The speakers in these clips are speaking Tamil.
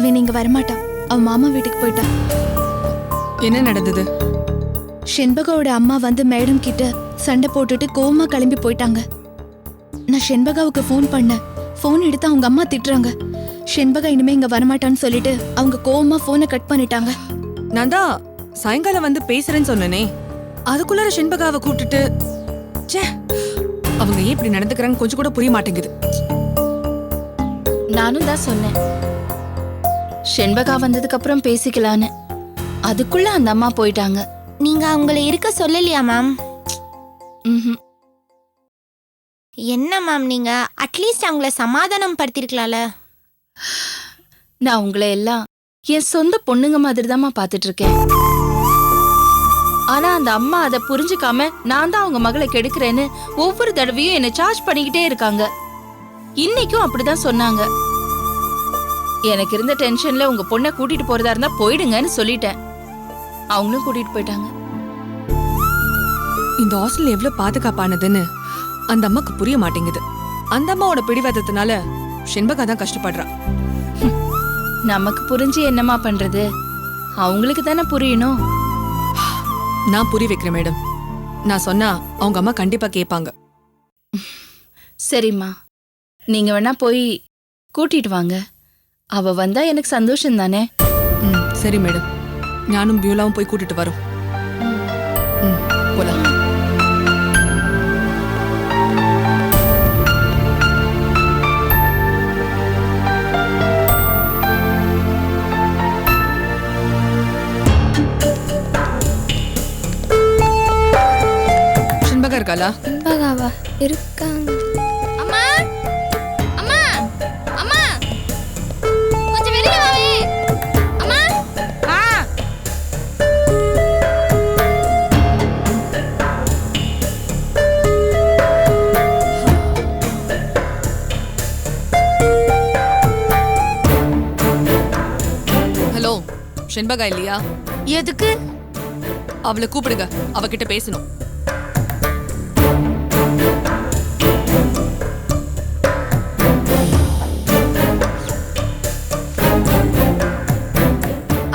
அவ நீங்க வரமாட்டா. அவ மாமா வீட்டுக்கு போயிட்டா. என்ன நடந்தது? செண்பகாவோட அம்மா வந்து மேடம் கிட்ட சண்டை போட்டுட்டு கோவமா கிளம்பி போயிட்டாங்க. நான் செண்பகாவுக்கு ஃபோன் பண்ணேன். ஃபோன் எடுத்து அவங்க அம்மா திட்டுறாங்க. செண்பகா இனிமே இங்க வரமாட்டான்னு சொல்லிட்டு அவங்க கோவமா போனை கட் பண்ணிட்டாங்க. நான் தான் சாயங்காலம் வந்து பேசுறேன்னு சொன்னனே, அதுக்குள்ளார செண்பகாவை கூப்பிட்டுட்டு ச்சே, அவங்க ஏன் இப்படி நடந்துக்கிறாங்க கொஞ்சம் கூட புரிய மாட்டேங்குது. நானும் தான் சொன்னேன் செண்பகா வந்ததுக்கு அப்புறம் பேசிக்கலான்னு. அதுக்குள்ள அந்த அம்மா போயிட்டாங்க. நீங்க அவங்கள இருக்க சொல்லலையா மேம்? என்ன மேம் நீங்க அட்லீஸ்ட் அவங்கள சமாதானம் படுத்திருக்கலாம்ல. நான் உங்களை எல்லாம் என் சொந்த பொண்ணுங்க மாதிரி தான்மா பாத்துட்டு இருக்கேன். ஆனா அந்த அம்மா அதை புரிஞ்சுக்காம நான் தான் அவங்க மகளை கெடுக்கிறேன்னு ஒவ்வொரு தடவையும் என்னை சார்ஜ் பண்ணிக்கிட்டே இருக்காங்க. இன்னைக்கும் அப்படிதான் சொன்னாங்க. எனக்கு இருந்த டென்ஷன்ல உங்க பொண்ணை கூட்டிட்டு போறதா இருந்தா போயிடுங்கன்னு சொல்லிட்டேன். அவங்களும் கூட்டிட்டு போயிட்டாங்க. இந்த ஹாஸ்டல் எவ்வளவு பாதுகாப்பானதுன்னு அந்த அம்மாக்கு புரிய மாட்டேங்குது. அந்த அம்மாவோட பிடிவாதத்தினால செண்பகா தான் கஷ்டப்படுறா. நமக்கு புரிஞ்சு என்னமா பண்றது? அவங்களுக்கு தானே புரியணும். நான் புரிய வைக்கிறேன் மேடம். நான் சொன்னா அவங்க அம்மா கண்டிப்பா கேட்பாங்க. சரிம்மா, நீங்க வேணா போய் கூட்டிட்டு வாங்க. அவ வந்தா எனக்கு சந்தோஷம் தானே. சரி மேடம், நானும் பியூலாவும் போய் கூட்டிட்டு வரோம். போலாம். செண்பகா இருக்காளா? செண்பகாவா இருக்காங்க. அம்மா அம்மா அம்மா கொஞ்சம் வெளிய வாவே. அம்மா ஹலோ, செண்பகா இல்லையா? எதுக்கு? அவளை கூப்பிடுங்க, அவகிட்ட பேசணும்.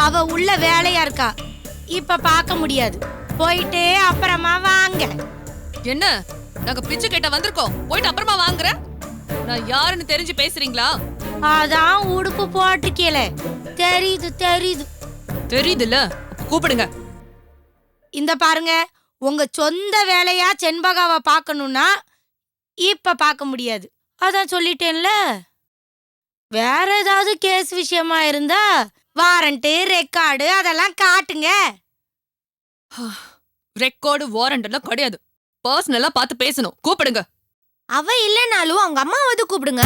அவ உள்ள வேலையா இருக்கா, இப்ப பார்க்க முடியாது. போயிட்டு அப்புறமா வாங்க. என்ன, நாங்க பிச்சை கேட்ட வந்திருக்கோம், போயிட்டு அப்புறமா வாங்குற? நான் யாருன்னு தெரிஞ்சு பேசுறீங்களா? அதான் உடுப்பு போட்டிருக்கேல, தெரியுது தெரியுது தெரியுதுல்ல, கூப்பிடுங்க. இந்த பாருங்க, உங்க சொந்த வேலையா செண்பகாவை பார்க்கணும்னா இப்ப பார்க்க முடியாது. அதான் சொல்லிட்டேன்ல. வேற ஏதாவது கேஸ் விஷயமா இருந்தா வாரண்ட் ரெக்கார்டு அதெல்லாம் காட்டுங்க. ரெக்கார்டு வாரண்ட் எல்லாம் கிடையாது, பர்சனலா பார்த்து பேசணும். கூப்பிடுங்க. அவ இல்லனாலும் அவங்க அம்மா வந்து கூப்பிடுங்க.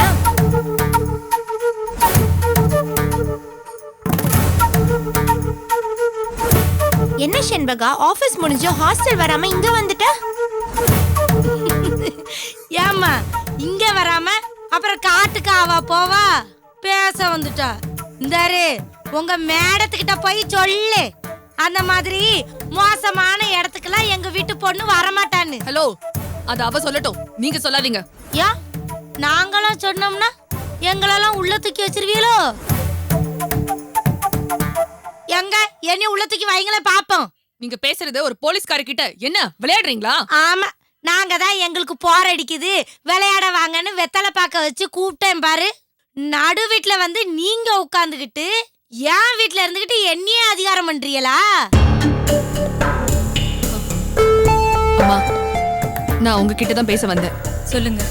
என்ன செண்பகா, ஆபீஸ் முடிஞ்சு ஹாஸ்டல் வராம இங்க வந்துட்ட? ஏம்மா இங்க வராம அப்புறம் காட்டுக்கு ஆவா போவா? பேச வந்துட்டா. இந்தாரு, உங்க மேடத்துக்கிட்ட போய் சொல்லு, அந்த மாதிரி மோசமான இடத்துக்குலாம் எங்க வீட்டு பொண்ணு வரமாட்டான்னு. ஹலோ, அது அவ சொல்லட்டும், நீங்க சொல்லாதீங்க. யா, நாங்களும் சொன்னோம்னா எங்களெல்லாம் உள்ள தூக்கி வச்சிருவீங்களோ? எங்க என்னைய உள்ள தூக்கி வைங்களே பாப்போம். நீங்க பேசுறது ஒரு போலீஸ்கார கிட்ட என்ன விளையாடுறீங்களா? ஆமா, நாங்க தான் எங்களுக்கு போர் அடிக்குது விளையாட வாங்கன்னு வெத்தலை பாக்க வச்சு கூப்பிட்டேன் பாரு. நடு வீட்டுல வந்து நீங்க உட்கார்ந்துகிட்டு என் வீட்டுல இருந்துகிட்டு என்னையே அதிகாரம் பண்றீங்களா? அம்மா, நான் உங்ககிட்ட தான் பேச வந்தேன். சொல்லுங்க.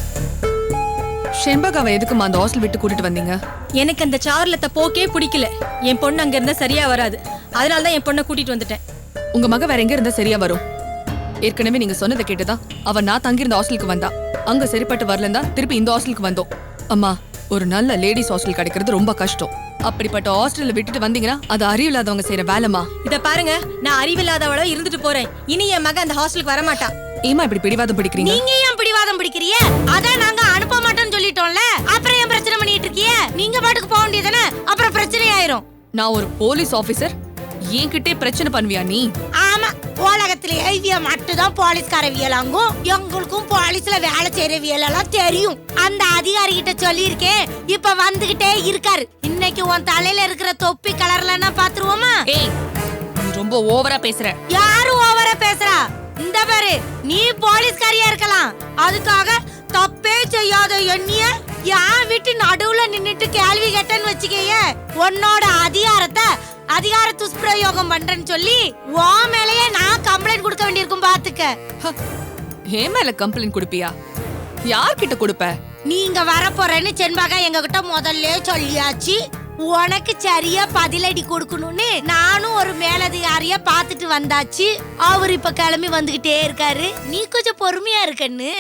செண்பகாவை எதுக்குமா அந்த ஹாஸ்டல் விட்டு கூட்டிட்டு வந்தீங்க? எனக்கு அந்த சார்லத்த போக்கே பிடிக்கல. என் பொண்ணு அங்க இருந்தா சரியா வராது, அதனால தான் என் பொண்ணை கூட்டிட்டு வந்துட்டேன். உங்க மக வேற எங்க இருந்தா சரியா வரும்? ஏற்கனவே நீங்க சொன்னதை கேட்டுதான் அவ நான் தங்கியிருந்த ஹாஸ்டலுக்கு வந்தா. அங்க சரிப்பட்டு வரலன்னா திருப்பி இந்த ஹாஸ்டலுக்கு வந்தோம். அம்மா, ஒரு நல்ல லேடிஸ் ஹாஸ்டல் கிடைக்கிறது ரொம்ப கஷ்டம். அப்படிப்பட்ட ஹாஸ்டல்ல விட்டுட்டு வந்தீங்கன்னா அது அறிவில்லாதவங்க செய்யற வேலைமா. இத பாருங்க, நான் அறிவில்லாதவள இருந்துட்டு போறேன். இனி என் மக அந்த ஹாஸ்டலுக்கு வர மாட்டா. ஏமா இப்படி பிடிவாதம் பிடிக்கிறீங்க? நீங்க ஏன் பிடிவாதம் பிடிக்கிறீங்க? அதான் நாங்க அனுப்ப மாட்டோம்னு சொல்லிட்டோம்ல, அப்புறம் ஏன் பிரச்சனை பண்ணிட்டு இருக்கீங்க? நீங்க பாட்டுக்கு போக வேண்டியதானே, அப்புறம் பிரச்சனை ஆயிரும். நான் ஒரு போலீஸ் ஆபீசர், என்கிட்டே பிரச்சனை பண்ணுவியா நீ? ஆமா, உலகத்துல எழுதிய மட்டும்தான் போலீஸ்கார வியலாங்கும். எங்களுக்கும் போலீஸ்ல வேலை செய்யற வியலெல்லாம் தெரியும். அந்த அதிகாரி கிட்ட சொல்லியிருக்கேன், இப்ப வந்துகிட்டே இருக்காரு. இன்னைக்கு உன் தலையில இருக்கிற தொப்பி கலர்லன்னா பாத்துருவோமா? ஏய், நீ ரொம்ப ஓவரா பேசுற. யாரு ஓவரா பேசுறா? இந்த பாரு, நீ போலீஸ்காரியா இருக்கலாம், அதுக்காக தப்பே செய்யாத எண்ணிய யான் வீட்டு நடுவுல நின்னுட்டு கேள்வி கேட்டேன்னு வச்சுக்கேய, உன்னோட அதிகார துஷ்பிரயோகம் பண்றேன்னு சொல்லி உன் மேலயே நான் கம்ப்ளைண்ட் கொடுக்க வேண்டியிருக்கும். பாத்துக்க. ஏன் மேல கம்ப்ளைண்ட் கொடுப்பியா? யார்கிட்ட கொடுப்ப? நீங்க வரப்போறேன்னு செண்பாக எங்க கிட்ட முதல்ல சொல்லியாச்சு. உனக்கு சரியா பதிலடி கொடுக்கணும்னு நானும் ஒரு மேலதிகாரிய பாத்துட்டு வந்தாச்சு. அவர் இப்ப கிளம்பி வந்துகிட்டே இருக்காரு. நீ கொஞ்சம் பொறுமையா இருக்கன்னு.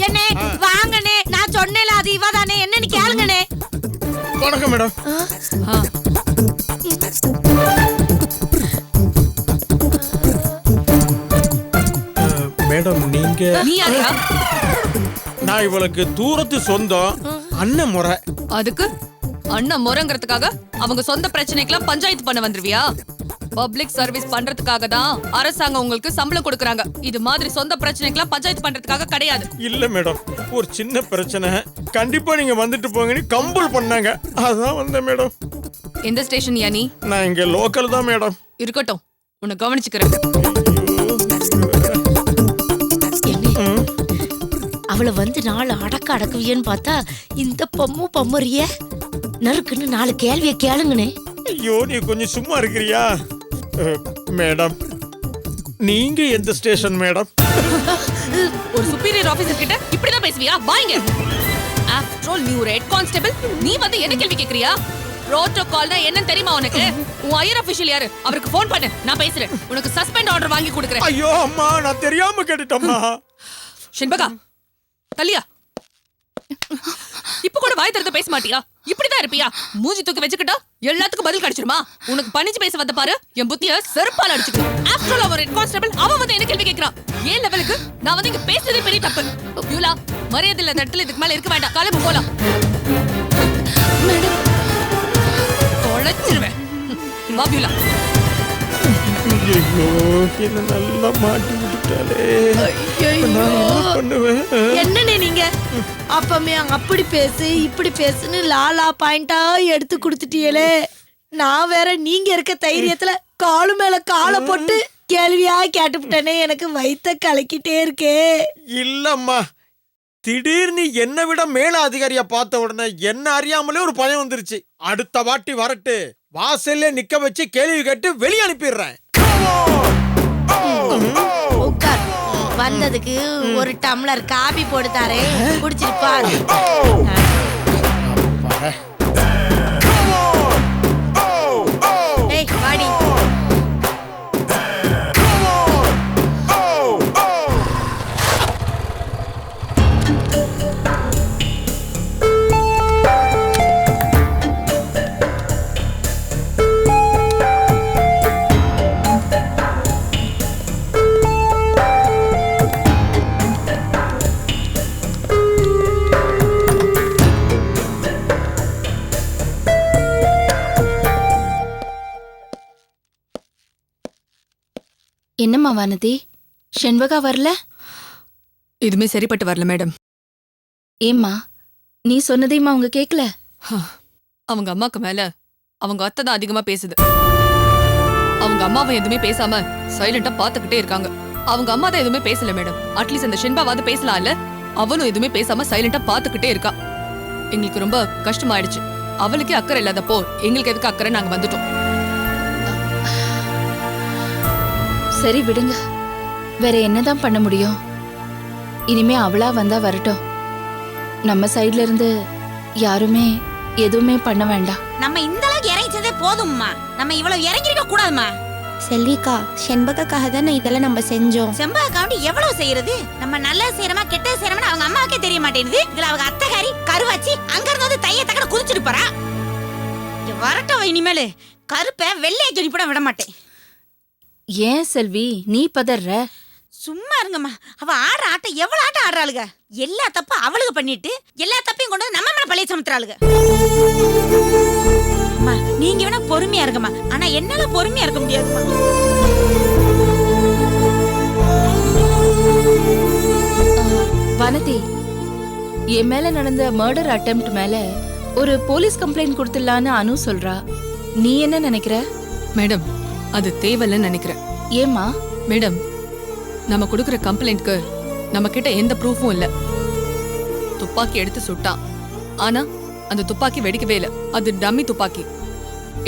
என்ன வாங்கனே, நான் சொன்னேல அது இவதானே, என்னன்னு கேளுங்கனே. வணக்கம் மேடம். மேடம் நீங்க? நீ யாரையா? நான் இவளுக்கு தூரத்து சொந்தம், அண்ணன் முறை. அதுக்கு அண்ணன் முறைங்கிறதுக்காக அவங்க சொந்த பிரச்சனைக்கெல்லாம் பஞ்சாயத்து பண்ண வந்துருவியா? பப்ளிக் சர்வீஸ் பண்றதுக்காக தான் அரசாங்கம் உங்களுக்கு சம்பளம் கொடுக்கறாங்க. இது மாதிரி சொந்த பிரச்சனைக்கெல்லாம் பஞ்சாயத்து பண்றதுக்காக கிடையாது. இல்ல மேடம், ஒரு சின்ன பிரச்சனை, கண்டிப்பா நீங்க வந்துட்டு போங்கன்னு கம்பல் பண்ணாங்க, அதான் வந்தேன் மேடம். எந்த ஸ்டேஷன் யா நீ? நான் இங்க லோக்கல் தான் மேடம். இருக்கட்டும், உன்னை கவனிச்சுக்கிறேன். அவளை வந்து நாலு அடக்குவியன்னு பார்த்தா இந்த பம்மறிய நறுக்குன்னு 4 கேள்வியை கேளுங்கனே. ஐயோ, நீ கொஞ்சம் சும்மா இருக்கிறியா? மேடம், நீங்க எந்த ஸ்டேஷன் மேடம்? ஒரு சுப்பீரியர் ஆபீசர் கிட்ட இப்படிதான் பேசுவியா? வாங்க. ஆஃப்டர் ஆல் நீ ஒரு ஹெட் கான்ஸ்டபிள், நீ வந்து என்ன கேள்வி கேக்குறியா? புரோட்டோகால்னா என்னன்னு தெரியுமா உனக்கு? உன் ஹையர் ஆபீஷியல் யாரு? அவருக்கு ஃபோன் பண்ணு, நான் பேசுறேன். உனக்கு சஸ்பெண்ட் ஆர்டர் வாங்கி கொடுக்கிறேன். ஐயோ அம்மா, நான் தெரியாம கேட்டுட்டேம்மா. ஷென்பகா, கல்லியா, இப்ப கூட வாய் திறந்து பேச மாட்டியா? இப்படிதான் இருப்பியா? மூஞ்சி தூக்கி வச்சுக்கிட்டா எல்லாத்துக்கும் பதில் கிடைச்சிருமா? உனக்கு பணிச்சு பேச வந்த பாரு, என் புத்திய செருப்பால அடிச்சுக்கணும். ஆஃப்டர் ஆல் ஒரு கான்ஸ்டபிள், அவன் வந்து என்ன கேள்வி கேக்குறான்? ஏன் லெவலுக்கு நான் வந்து இங்க பேசுறதே பெரிய தப்பு. யூலா, மரியாதை இல்ல, இடத்துல இதுக்கு மேல இருக்க வேண்டாம். காலையில போலாம். தொலைச்சிருவேன். வா யூலா. ஐயோ, என்ன நல்லா மாட்டி விட்டுட்டாலே. நான் என்ன பண்ணுவேன்? என்னன்னு நீங்க அப்பமே அப்படி பேசு இப்படி பேசுன்னு லாலா பாயிண்டா எடுத்து கொடுத்துட்டீங்களே. நான் வேற நீங்க இருக்க தைரியத்துல காலு மேல காலை போட்டு கேள்வியா கேட்டுவிட்டேனே. எனக்கு வயித்த கலக்கிட்டே இருக்கே. இல்லம்மா, திடீர்னு என்னை விட மேல அதிகாரியா பார்த்த உடனே என்ன அறியாமலே ஒரு பயம் வந்துருச்சு. அடுத்த வாட்டி வரட்டு, வாசல்ல நிக்க வச்சு கேள்வி கேட்டு வெளியே அனுப்பிடுறேன். உட்கார். வந்ததுக்கு ஒரு டம்ளர் காபி போட்டு தாரேன், குடிச்சிட்டு பாரு. ஏய் வாடி. என்னம்மா வானதி, ஷென்பகா வரல? எதுவுமே சரிப்பட்டு வரல மேடம். ஏம்மா, நீ சொன்னதையுமா அவங்க கேட்கல? அவங்க அம்மாக்கு மேல அவங்க அத்தை தான் அதிகமா பேசுது. அவங்க அம்மாவை எதுவுமே பேசாம சைலண்டா பாத்துக்கிட்டே இருக்காங்க. அவங்க அம்மா தான் எதுவுமே பேசல மேடம். அட்லீஸ்ட் அந்த ஷென்பாவாவது பேசலாம்ல. அவளும் எதுவுமே பேசாம சைலண்டா பாத்துக்கிட்டே இருக்கா. எங்களுக்கு ரொம்ப கஷ்டமாயிடுச்சு. அவளுக்கே அக்கறை இல்லாதப்போ எங்களுக்கு எதுக்கு அக்கறை? நாங்க வந்துட்டோம். சரி விடுங்க, வேற என்னதான் பண்ண முடியும்? இனிமே அவளா வந்தா வரட்டும். நம்ம சைடுல இருந்து யாருமே எதுவுமே பண்ண வேண்டாம். நம்ம இந்த அளவுக்கு இறங்கிச்சதே போதும்மா. நம்ம இவ்வளவு இறங்கிருக்க கூடாதுமா. செல்விக்கா, செண்பகக்காக தானே இதெல்லாம் நம்ம செஞ்சோம். செம்பகாண்டி எவ்வளவு செய்யறது? நம்ம நல்லா செய்யறமா கெட்ட செய்யறமா அவங்க அம்மாவுக்கே தெரிய மாட்டேங்குது. இதுல அவங்க அத்தைகாரி கருவாச்சி அங்க இருந்து தைய தக்கட குதிச்சுட்டு போறா. வரட்டும், இனிமேலு கருப்பை வெள்ளைய சொல்லி போட விட மாட்டேன். ஏன் செல்வி நீ பதற? சும்மா இருங்கம்மா. அவ ஆடுற ஆட்டம் எவ்வளவு ஆட்டம் ஆடுறாளுங்க. எல்லா தப்பும் அவளுக்கு பண்ணிட்டு எல்லா தப்பையும் கொண்டு வந்து நம்ம மேல பழைய சமத்துறாளுங்க. அம்மா நீங்க வேணா பொறுமையா இருக்கம்மா. ஆனா என்னால பொறுமையா இருக்க முடியாதும்மா. வனதி, என் மேல நடந்த மர்டர் அட்டெம்ப்ட் மேல ஒரு போலீஸ் கம்ப்ளைண்ட் கொடுத்துடலான்னு அனு சொல்றா. நீ என்ன நினைக்கிற? மேடம், அது தேவையில்லைன்னு நினைக்கிறேன். ஏமா? மேடம், நம்ம கொடுக்குற கம்ப்ளைண்ட்க்கு நம்ம கிட்ட எந்த ப்ரூஃபும் இல்ல. துப்பாக்கி எடுத்து சுட்டான், ஆனா அந்த துப்பாக்கி வெடிக்கவே இல்லை. அது டம்மி துப்பாக்கி.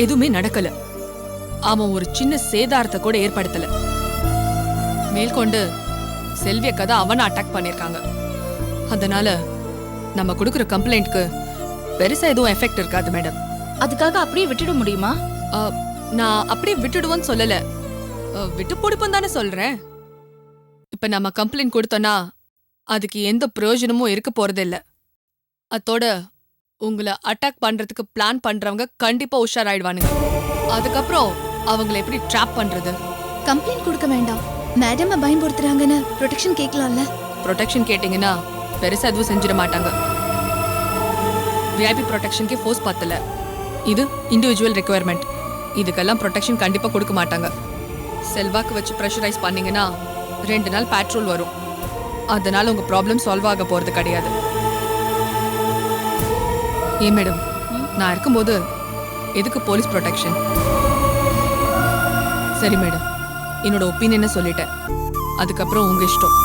எதுவுமே நடக்கல. அவன் ஒரு சின்ன சேதாரத்தை கூட ஏற்படுத்தல. மேல்கொண்டு செல்விய கதை அவனை அட்டாக் பண்ணிருக்காங்க. அதனால நம்ம கொடுக்குற கம்ப்ளைண்ட்க்கு பெருசா எதுவும் எஃபெக்ட் இருக்காது மேடம். அதுக்காக அப்படியே விட்டுட முடியுமா? நான் அப்படியே விட்டுடுவோன்னு சொல்லல, விட்டு பிடிப்போம் தானே சொல்றேன். இப்ப நம்ம கம்ப்ளைண்ட் கொடுத்தோன்னா அதுக்கு எந்த பிரயோஜனமும் இருக்க போறது இல்ல. அதோட உங்களை அட்டாக் பண்றதுக்கு பிளான் பண்றவங்க கண்டிப்பா உஷாராயிடுவானுங்க. அதுக்கப்புறம் அவங்களை எப்படி ட்ராப் பண்றது? கம்ப்ளைண்ட் கொடுக்க வேண்டாம், மேடம் பயன்படுத்துறாங்கன்னு ப்ரொடெக்ஷன் கேட்கலாம்ல. ப்ரொடெக்ஷன் கேட்டீங்கன்னா பெருசா எதுவும் செஞ்சிட மாட்டாங்க. விஐபி ப்ரொடெக்ஷனுக்கே ஃபோர்ஸ் பத்தல. இது இண்டிவிஜுவல் ரெக்குயர்மெண்ட். இதுக்கெல்லாம் ப்ரொடெக்ஷன் கண்டிப்பா கொடுக்க மாட்டாங்க. செல்வாக்கு வச்சு ப்ரெஷரைஸ் பண்ணீங்கன்னா 2 நாள் பேட்ரோல் வரும். அதனால உங்க ப்ராப்ளம் சால்வ் ஆக போறது கிடையாது. ஏன் மேடம், நான் இருக்கும்போது எதுக்கு போலீஸ் ப்ரொடெக்ஷன்? சரி மேடம், என்னோட ஒப்பீனியனை சொல்லிட்டேன். அதுக்கப்புறம் உங்க இஷ்டம்.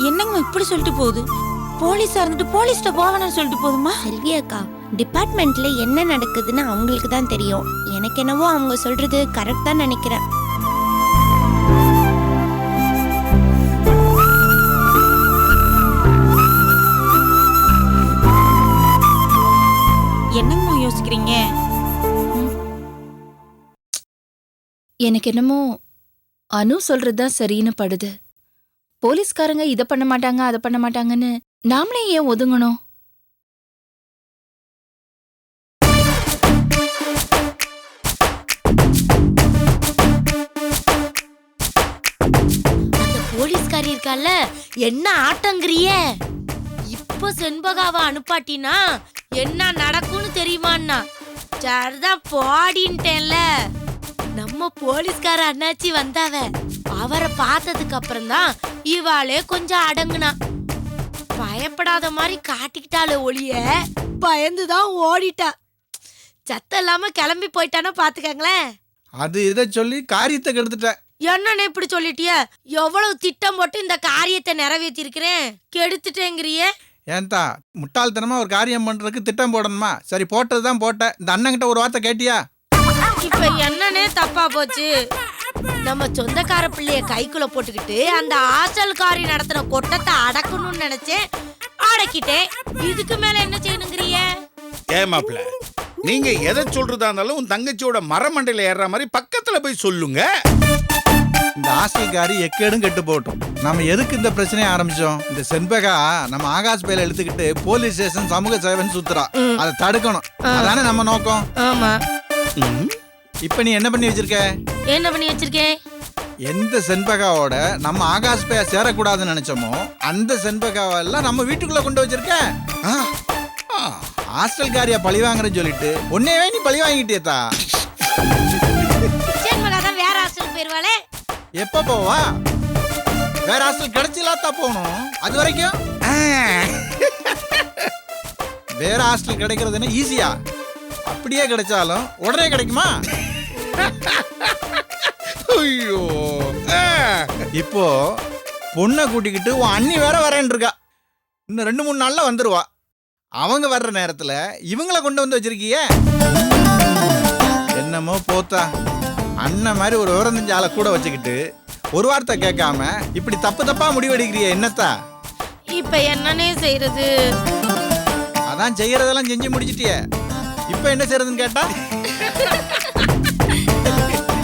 என்னங்கம்மா இப்படி சொல்லிட்டு போகுது? போலீஸா இருந்துட்டு போலீஸ்ட போவேன்னு சொல்லிட்டு போகுதுமா? செல்வி அக்கா, டிபார்ட்மெண்ட்ல என்ன நடக்குதுன்னு அவங்களுக்கு தான் தெரியும். எனக்கு என்னவோ அவங்க சொல்றது கரெக்ட் தான் நினைக்கிறேன். என்னங்கம்மா யோசிக்கிறீங்க? எனக்கு என்னமோ அனு சொல்றதுதான் சரின்னு படுது. போலீஸ்காரங்க இத பண்ண மாட்டாங்க அதை பண்ண மாட்டாங்கன்னு நாமளே ஏன் ஒதுங்கணும்? அந்த போலீஸ்காரி இருக்கால, என்ன ஆட்டங்கிறிய? இப்ப செண்பகாவை அனுப்பாட்டினா என்ன நடக்கும்னு தெரியுமான்னா? சரிதான் போடின்ட்டேன்ல. நம்ம போலீஸ்கார அண்ணாச்சி வந்தாவ. அவரை பார்த்ததுக்கு அப்புறம் தான் இவாளே கொஞ்சம் அடங்குனா. பயப்படாத மாதிரி காட்டிக்கிட்டாலே ஒளிய பயந்துதான் ஓடிட்டா. சத்தம் இல்லாம கிளம்பி போயிட்டானா பாத்துக்கங்களேன். அது இதை சொல்லி காரியத்தை கெடுத்துட்ட. என்னன்னு இப்படி சொல்லிட்டிய? எவ்வளவு திட்டம் போட்டு இந்த காரியத்தை நிறைவேற்றி இருக்கிறேன், கெடுத்துட்டேங்கிறிய? ஏன்தா முட்டாள்தனமா ஒரு காரியம் பண்றதுக்கு திட்டம் போடணுமா? சரி, போட்டதுதான் போட்ட. இந்த அண்ணங்கிட்ட ஒரு வார்த்தை கேட்டியா? இப்ப என்னன்னே தப்பா போச்சு. நம்ம சொந்தக்கார பிள்ளைய கைக்குள்ள போட்டுக்கிட்டு அந்த ஆசல்காரி நடத்துற கொட்டத்தை அடக்கணும்னு நினைச்சேன், அடக்கிட்டேன். இதுக்கு மேல என்ன செய்யணுங்கிறிய? ஏமாப்ல, நீங்க எதை சொல்றதா இருந்தாலும் உன் தங்கச்சியோட மரமண்டையில ஏறுற மாதிரி பக்கத்துல போய் சொல்லுங்க. இந்த ஆசல்காரி எக்கேடும் கெட்டு போட்டோம். நம்ம எதுக்கு இந்த பிரச்சனையை ஆரம்பிச்சோம்? இந்த செண்பகா நம்ம ஆகாஷ் பையில எடுத்துக்கிட்டு போலீஸ் ஸ்டேஷன் சமூக சேவன் சுத்துறா. அதை தடுக்கணும். அதானே நம்ம நோக்கம். ஆமா. இப்ப நீ என்ன பண்ணி வச்சிருக்க? என்ன பண்ணி வச்சிருக்கேன்? எந்த செண்பகாவோட நம்ம ஆகாஷ் பைய சேரக்கூடாதுன்னு நினைச்சோமோ அந்த செண்பகாவெல்லாம் நம்ம வீட்டுக்குள்ள கொண்டு வச்சிருக்க. ஹாஸ்டல்காரியா பழி வாங்குறேன்னு சொல்லிட்டு உன்னையவே நீ பழி வாங்கிட்டியத்தா. செண்பகாதான் வேற ஹாஸ்டல் போயிருவாளே. எப்ப போவா? வேற ஹாஸ்டல் கிடைச்சிலாத்தா போகணும். அது வரைக்கும் வேற ஹாஸ்டல் கிடைக்கிறதுன்னு ஈஸியா? அப்படியே கிடைச்சாலும் உடனே கிடைக்குமா? ஐயோ, இப்போ பொண்ணை கூட்டிக்கிட்டு உன் அண்ணி வேற வரேன் இருக்கா. இன்னும் 2-3 நாள்ல வந்துருவா. அவங்க வர்ற நேரத்துல இவங்களை கொண்டு வந்து வச்சிருக்கிய. என்னமோ போத்தா, அண்ணன் மாதிரி ஒரு விவரம் தெரிஞ்ச ஆளை கூட வச்சுக்கிட்டு ஒரு வார்த்தை கேட்காம இப்படி தப்பா முடிவெடுக்கிறிய என்னத்தா? இப்ப என்னன்னே செய்யறது? அதான் செய்யறதெல்லாம் செஞ்சு முடிச்சிட்டிய. இப்ப என்ன செய்யறதுன்னு கேட்டா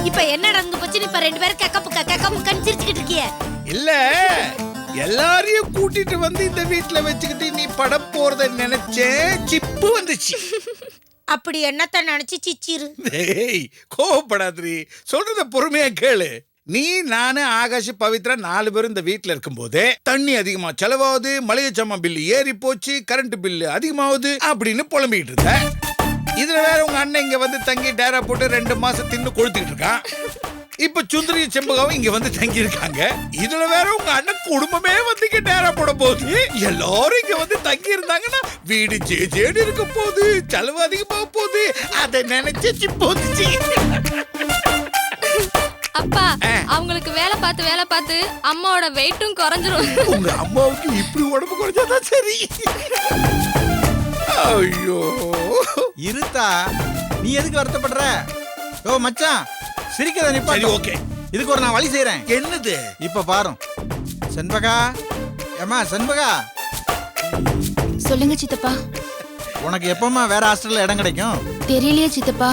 இப்ப என்ன நடந்து போச்சு? இப்ப 2 பேரும் கக்கப்புக்கன்னு சிரிச்சுக்கிட்டு இருக்கிய. இல்ல எல்லாரையும் கூட்டிட்டு வந்து இந்த வீட்டுல வச்சுக்கிட்டு நீ படம் போறத நினைச்சேன், சிப்பு வந்துச்சு. அப்படி என்னத்த நினைச்சு சிச்சிரு. டேய் கோவப்படாதீ, சொல்றத பொறுமையா கேளு. நீ, நானு, ஆகாஷ், பவித்ரா 4 பேரும் இந்த வீட்டுல இருக்கும் போதே தண்ணி அதிகமா செலவாகுது, மளிகை சாமான் பில்லு ஏறி போச்சு, கரண்ட் பில்லு அதிகமாகுது அப்படின்னு புலம்பிக்கிட்டு இருந்த. இதுல வேற உங்க அண்ணன் இங்க வந்து தங்கி டேரா போட்டு 2 மாசம் தின்னு கொளுத்திட்டு இருக்கான். இப்ப சுந்தரியும் செம்பகாவும் இங்க வந்து தங்கி இருக்காங்க. இதுல வேற உங்க அண்ணன் குடும்பமே வந்து இங்க டேரா போட போகுது. எல்லாரும் இங்க வந்து தங்கி இருந்தாங்கன்னா வீடு ஜேஜேடு இருக்க போகுது, செலவு அதிகமாக போகுது. அதை நினைச்சு சிப்பு வந்துச்சு. அப்பா, அவங்களுக்கு வேலை பார்த்து அம்மாவோட வெயிட்டும் குறைஞ்சிரும். உங்க அம்மாவுக்கு இப்படி உடம்பு குறைஞ்சாதான் சரி. ஐயோ இருத்தா, நீ எதுக்கு வருத்தப்படுற? ஓ மச்சான், சிரிக்கிறத சரி, நிப்பாட்டு. ஓகே. இதுக்கு ஒரு நான் வழி செய்யறேன். என்னது? இப்ப பாரு செண்பகா, ஏமா செண்பகா, சொல்லுங்க சித்தப்பா. உனக்கு எப்பமா வேற ஹாஸ்டல்ல இடம் கிடைக்கும்? தெரியலையே சித்தப்பா,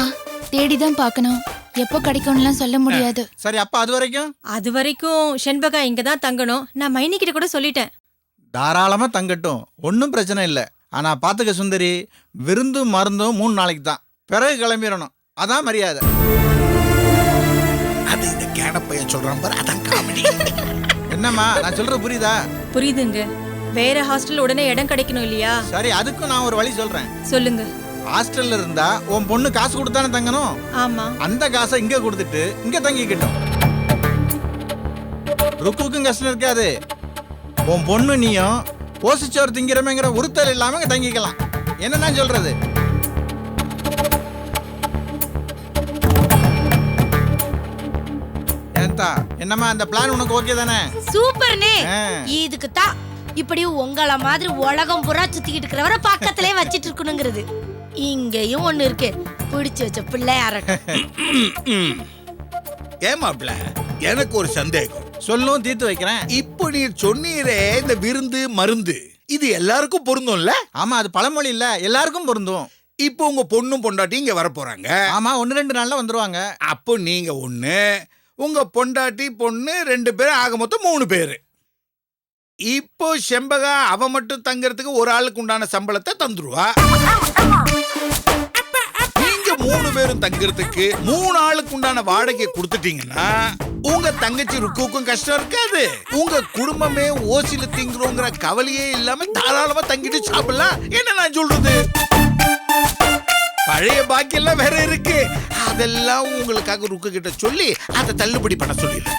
தேடிதான் பார்க்கணும். எப்போ கிடைக்கும்லாம் சொல்ல முடியாது. சரி, அப்ப அது வரைக்கும் அது வரைக்கும் செண்பகா இங்க தான் தங்கணும். நான் மைனி கிட்ட கூட சொல்லிட்டேன். தாராளமா தங்கட்டும், ஒன்றும் பிரச்சனை இல்லை. ஆனா பாத்துக்க சுந்தரி, விருந்தும் மருந்தும் 3 நாளைக்கு தான், பிறகு கிளம்பிடணும். அதான் மரியாதை. அது இந்த கேனப்பையன் சொல்றான் பாரு, அதான் காமெடி. என்னம்மா நான் சொல்றது புரியுதா? புரியுதுங்க. வேற ஹாஸ்டல் உடனே இடம் கிடைக்கணும் இல்லையா? சரி, அதுக்கும் நான் ஒரு வழி சொல்றேன். சொல்லுங்க. ஹாஸ்டல்ல இருந்தா உன் பொண்ணு காசு கொடுத்தானே தங்கணும். ஆமா. அந்த காசை இங்க கொடுத்துட்டு இங்க தங்கிக்கிட்டோம். ருக்குக்கும் கஷ்டம் இருக்காது. உன் பொண்ணு நீயும் போசிச்சோர் திங்கிறமேங்கிற உறுத்தல் இல்லாம இங்க தங்கிக்கலாம். என்ன நான் சொல்றது? என்னம்மா, அந்த பிளான் உனக்கு ஓகே தானே? சூப்பர்னே. இதுக்கு தான் இப்படி உங்கள மாதிரி உலகம் புறா சுத்திக்கிட்டு இருக்கிறவரை பக்கத்திலே வச்சிட்டு இருக்கணுங்கிறது. இங்கேயும் ஒண்ணு இருக்கு, பிடிச்சு வச்ச பிள்ளையாரட்ட. ஏமாப்ல, எனக்கு ஒரு சந்தேகம். சொல்லும் தீர்த்து வைக்கிறேன். இப்போ நீ சொன்னீரே இந்த விருந்து மருந்து, இது எல்லாருக்கும் பொருந்தும்ல? ஆமா, அது பழமொழி இல்ல, எல்லாருக்கும் பொருந்தும். இப்போ உங்க பொண்ணும் பொண்டாட்டி இங்க வர போறாங்க. ஆமா, 1-2 நாள்ல வந்துருவாங்க. அப்போ நீங்க ஒண்ணு, உங்க பொண்டாட்டி பொண்ணு 2 பேர், ஆக மொத்தம் 3 பேரு. இப்போ செம்பகா அவ மட்டும் தங்கறதுக்கு ஒரு ஆளுக்கு உண்டான சம்பளத்தை தந்துருவா. நீங்க 3 பேரும் தங்கறதுக்கு 3 ஆளுக்கு உண்டான வாடகை கொடுத்துட்டீங்கன்னா உங்க தங்கச்சி ருக்குக்கும் கஷ்டம் இருக்காது. உங்க குடும்பமே ஓசில திங்குறோங்கிற கவலையே இல்லாம தாராளமா தங்கிட்டு சாப்பிடலாம். என்ன நான் சொல்றது? பழைய பாக்கி எல்லாம் வேற இருக்கு. அதெல்லாம் உங்களுக்காக ருக்கு கிட்ட சொல்லி அதை தள்ளுபடி பண்ண சொல்லிடு.